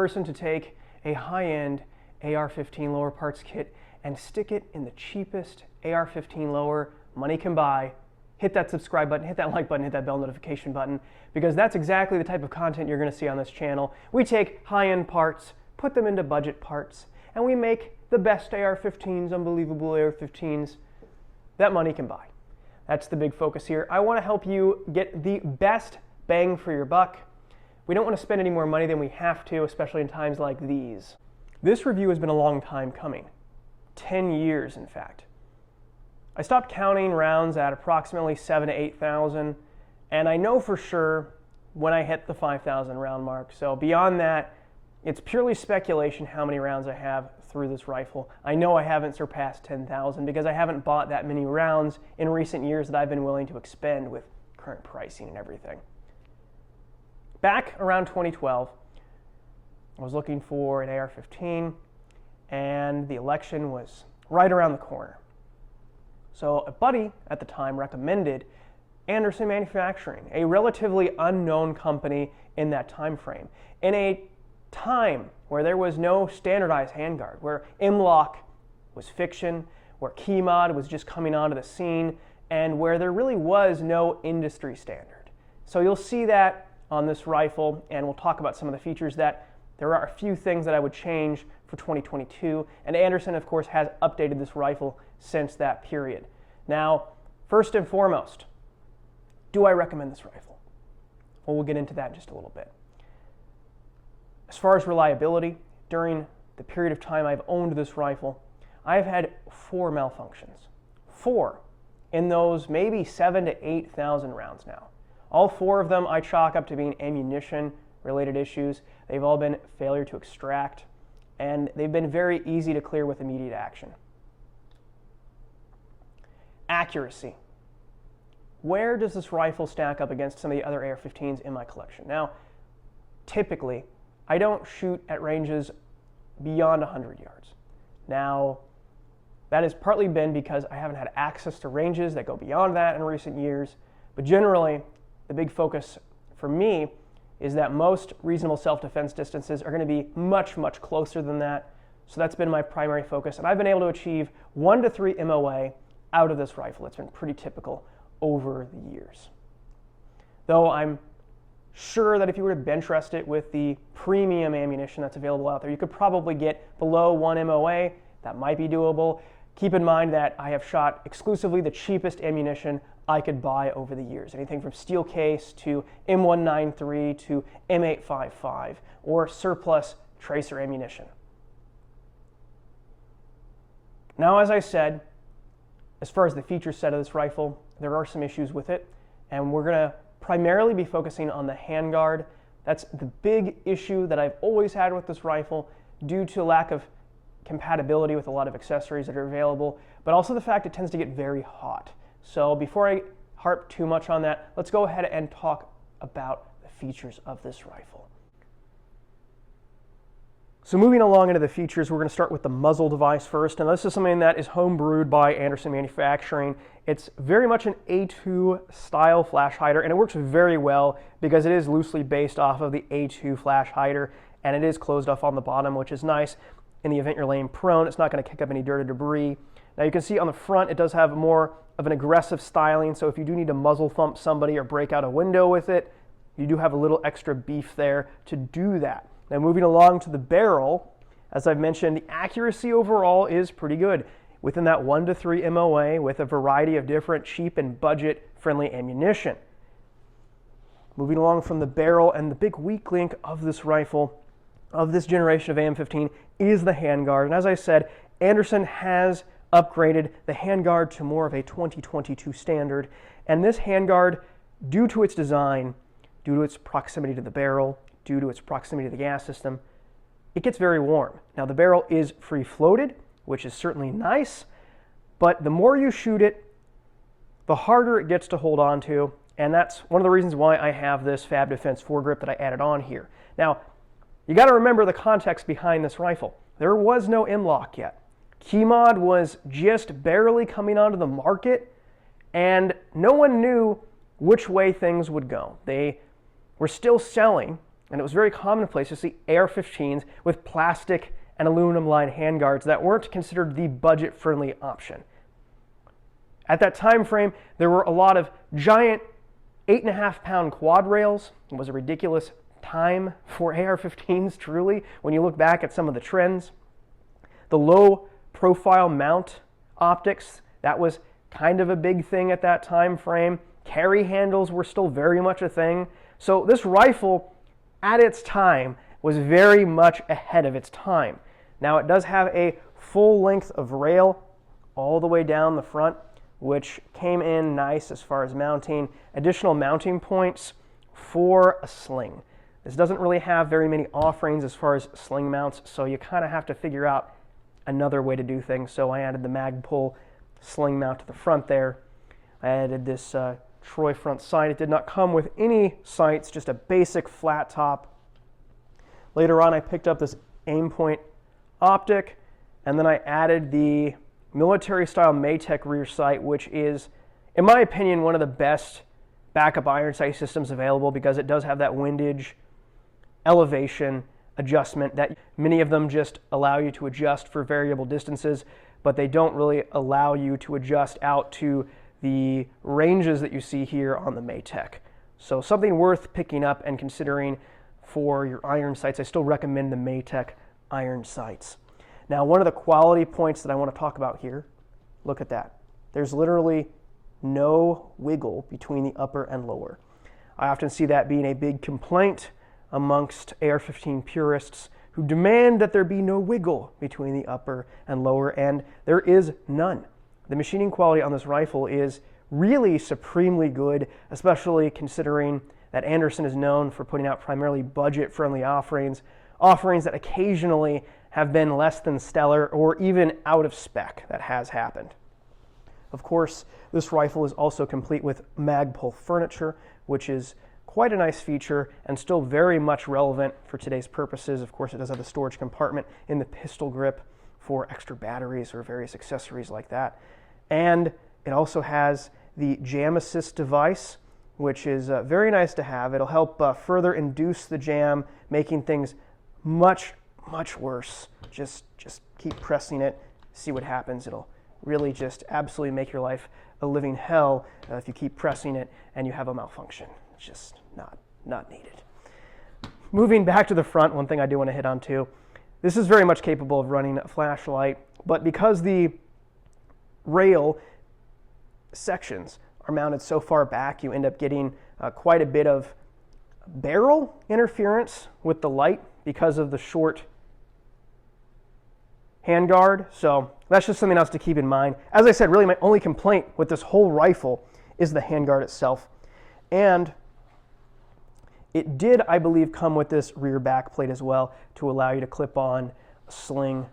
Anderson to take a high-end AR-15 lower parts kit and stick it in the cheapest AR-15 lower money can buy. Hit that subscribe button, hit that like button, hit that bell notification button, because that's exactly the type of content you're going to see on this channel. We take high-end parts, put them into budget parts, and we make the best AR-15s, unbelievable AR-15s that money can buy. That's the big focus here. I want to help you get the best bang for your buck. We don't want to spend any more money than we have to, especially in times like these. This review has been a long time coming. 10 years, in fact. I stopped counting rounds at approximately 7,000 to 8,000, and I know for sure when I hit the 5,000 round mark. So beyond that, it's purely speculation how many rounds I have through this rifle. I know I haven't surpassed 10,000 because I haven't bought that many rounds in recent years that I've been willing to expend with current pricing and everything. Back around 2012, I was looking for an AR-15, and the election was right around the corner. So a buddy at the time recommended Anderson Manufacturing, a relatively unknown company in that time frame, in a time where there was no standardized handguard, where M-LOK was fiction, where key mod was just coming onto the scene, and where there really was no industry standard. So you'll see that on this rifle, and we'll talk about some of the features that there are a few things that I would change for 2022, and Anderson, of course, has updated this rifle since that period. Now, first and foremost, do I recommend this rifle? Well, we'll get into that in just a little bit. As far as reliability, during the period of time I've owned this rifle, I've had 4 malfunctions. 4 in those maybe 7,000 to 8,000 rounds now. All 4 of them I chalk up to being ammunition-related issues. They've all been failure to extract, and they've been very easy to clear with immediate action. Accuracy. Where does this rifle stack up against some of the other AR-15s in my collection? Now, typically, I don't shoot at ranges beyond 100 yards. Now, that has partly been because I haven't had access to ranges that go beyond that in recent years, but generally, the big focus for me is that most reasonable self-defense distances are going to be much, much closer than that. So that's been my primary focus, and I've been able to achieve 1 to 3 MOA out of this rifle. It's been pretty typical over the years. Though I'm sure that if you were to bench rest it with the premium ammunition that's available out there, you could probably get below 1 MOA. That might be doable. Keep in mind that I have shot exclusively the cheapest ammunition I could buy over the years. Anything from steel case to M193 to M855 or surplus tracer ammunition. Now, as I said, as far as the feature set of this rifle, there are some issues with it, and we're going to primarily be focusing on the handguard. That's the big issue that I've always had with this rifle due to lack of compatibility with a lot of accessories that are available, but also the fact it tends to get very hot. So before I harp too much on that, let's go ahead and talk about the features of this rifle. So moving along into the features, we're going to start with the muzzle device first, and this is something that is homebrewed by Anderson Manufacturing. It's very much an A2 style flash hider, and it works very well because it is loosely based off of the A2 flash hider, and it is closed off on the bottom, which is nice. In the event you're laying prone, it's not going to kick up any dirt or debris. Now you can see on the front, it does have more of an aggressive styling, so if you do need to muzzle thump somebody or break out a window with it, you do have a little extra beef there to do that. Now moving along to the barrel, as I've mentioned, the accuracy overall is pretty good, within that 1 to 3 MOA with a variety of different cheap and budget-friendly ammunition. Moving along from the barrel, and the big weak link of this rifle, of this generation of AM-15, is the handguard. And as I said, Anderson has upgraded the handguard to more of a 2022 standard. And this handguard, due to its design, due to its proximity to the barrel, due to its proximity to the gas system, it gets very warm. Now the barrel is free floated, which is certainly nice, but the more you shoot it, the harder it gets to hold on to, and that's one of the reasons why I have this Fab Defense foregrip that I added on here. Now, you got to remember the context behind this rifle. There was no M-LOK yet. Keymod was just barely coming onto the market, and no one knew which way things would go. They were still selling And it was very commonplace to see AR-15s with plastic and aluminum-lined handguards that weren't considered the budget-friendly option. At that time frame, there were a lot of giant 8.5-pound quad rails. It was a ridiculous time for AR-15s, truly, when you look back at some of the trends. The low-profile mount optics, that was kind of a big thing at that time frame. Carry handles were still very much a thing. So this rifle, at its time, was very much ahead of its time. Now it does have a full length of rail all the way down the front, which came in nice as far as mounting. Additional mounting points for a sling. This doesn't really have very many offerings as far as sling mounts, so you kind of have to figure out another way to do things. So I added the Magpul sling mount to the front there. I added this Troy front sight. It did not come with any sights, just a basic flat top. Later on, I picked up this Aimpoint optic, and then I added the military-style Maytech rear sight, which is, in my opinion, one of the best backup iron sight systems available because it does have that windage elevation adjustment that many of them just allow you to adjust for variable distances, but they don't really allow you to adjust out to the ranges that you see here on the Maytech. So something worth picking up and considering for your iron sights. I still recommend the Maytech iron sights. Now, one of the quality points that I want to talk about here, look at that. There's literally no wiggle between the upper and lower. I often see that being a big complaint amongst AR-15 purists who demand that there be no wiggle between the upper and lower, and there is none. The machining quality on this rifle is really supremely good, especially considering that Anderson is known for putting out primarily budget-friendly offerings that occasionally have been less than stellar or even out of spec. That has happened. Of course, this rifle is also complete with Magpul furniture, which is quite a nice feature and still very much relevant for today's purposes. Of course, it does have a storage compartment in the pistol grip for extra batteries or various accessories like that. And it also has the jam assist device, which is very nice to have. It'll help further induce the jam, making things much worse. Just keep pressing it, see what happens. It'll really just absolutely make your life a living hell if you keep pressing it and you have a malfunction. It's just not needed. Moving back to the front, one thing I do want to hit on too. This is very much capable of running a flashlight, but because the rail sections are mounted so far back, you end up getting quite a bit of barrel interference with the light because of the short handguard. So that's just something else to keep in mind. As I said, really my only complaint with this whole rifle is the handguard itself. And it did, I believe, come with this rear back plate as well to allow you to clip on a sling,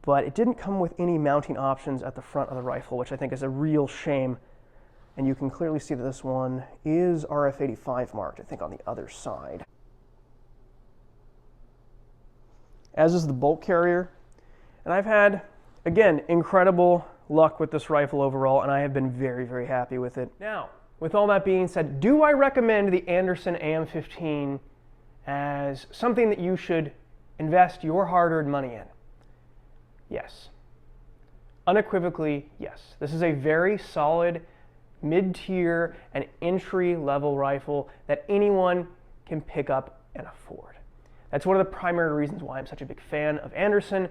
but it didn't come with any mounting options at the front of the rifle, which I think is a real shame. And you can clearly see that this one is RF85 marked, I think, on the other side. As is the bolt carrier. And I've had, again, incredible luck with this rifle overall, and I have been very happy with it. Now, with all that being said, do I recommend the Anderson AM-15 as something that you should invest your hard-earned money in? Yes. Unequivocally, yes. This is a very solid mid-tier and entry-level rifle that anyone can pick up and afford. That's one of the primary reasons why I'm such a big fan of Anderson,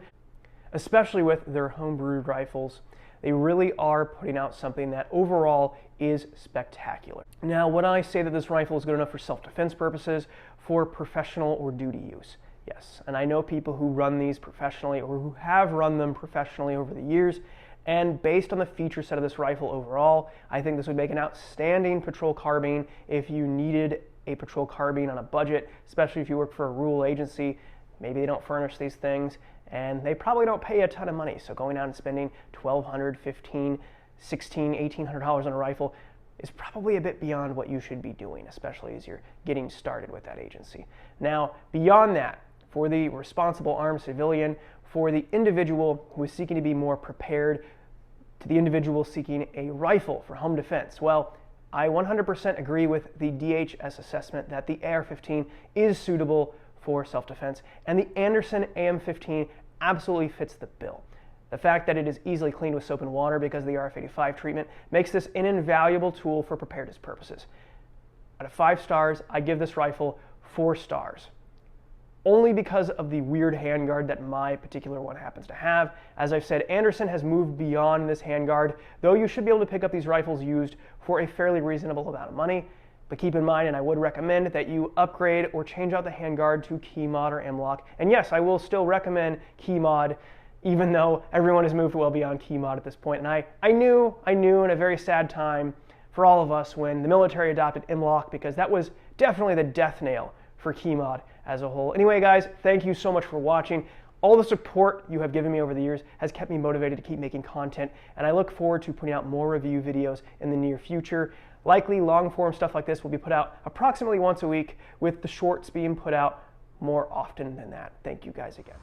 especially with their homebrewed rifles. They really are putting out something that overall is spectacular. Now, when I say that this rifle is good enough for self-defense purposes, for professional or duty use, yes. And I know people who run these professionally or who have run them professionally over the years, and based on the feature set of this rifle overall, I think this would make an outstanding patrol carbine if you needed a patrol carbine on a budget, especially if you work for a rural agency. Maybe they don't furnish these things, and they probably don't pay a ton of money. So going out and spending $1,200, $1,500, $1,600, $1,800 on a rifle is probably a bit beyond what you should be doing, especially as you're getting started with that agency. Now, beyond that, for the responsible armed civilian, for the individual who is seeking to be more prepared, to the individual seeking a rifle for home defense, well, I 100% agree with the DHS assessment that the AR-15 is suitable for self-defense, and the Anderson AM-15 absolutely fits the bill. The fact that it is easily cleaned with soap and water because of the RF85 treatment makes this an invaluable tool for preparedness purposes. Out of 5 stars, I give this rifle 4 stars. Only because of the weird handguard that my particular one happens to have. As I've said, Anderson has moved beyond this handguard, though you should be able to pick up these rifles used for a fairly reasonable amount of money. But keep in mind, and I would recommend, that you upgrade or change out the handguard to key mod or M-LOK. And yes, I will still recommend key mod, even though everyone has moved well beyond key mod at this point. And I knew in a very sad time for all of us when the military adopted M-LOK, because that was definitely the death nail for key mod as a whole. Anyway, guys, thank you so much for watching. All the support you have given me over the years has kept me motivated to keep making content, and I look forward to putting out more review videos in the near future. Likely long form stuff like this will be put out approximately once a week, with the shorts being put out more often than that. Thank you guys again.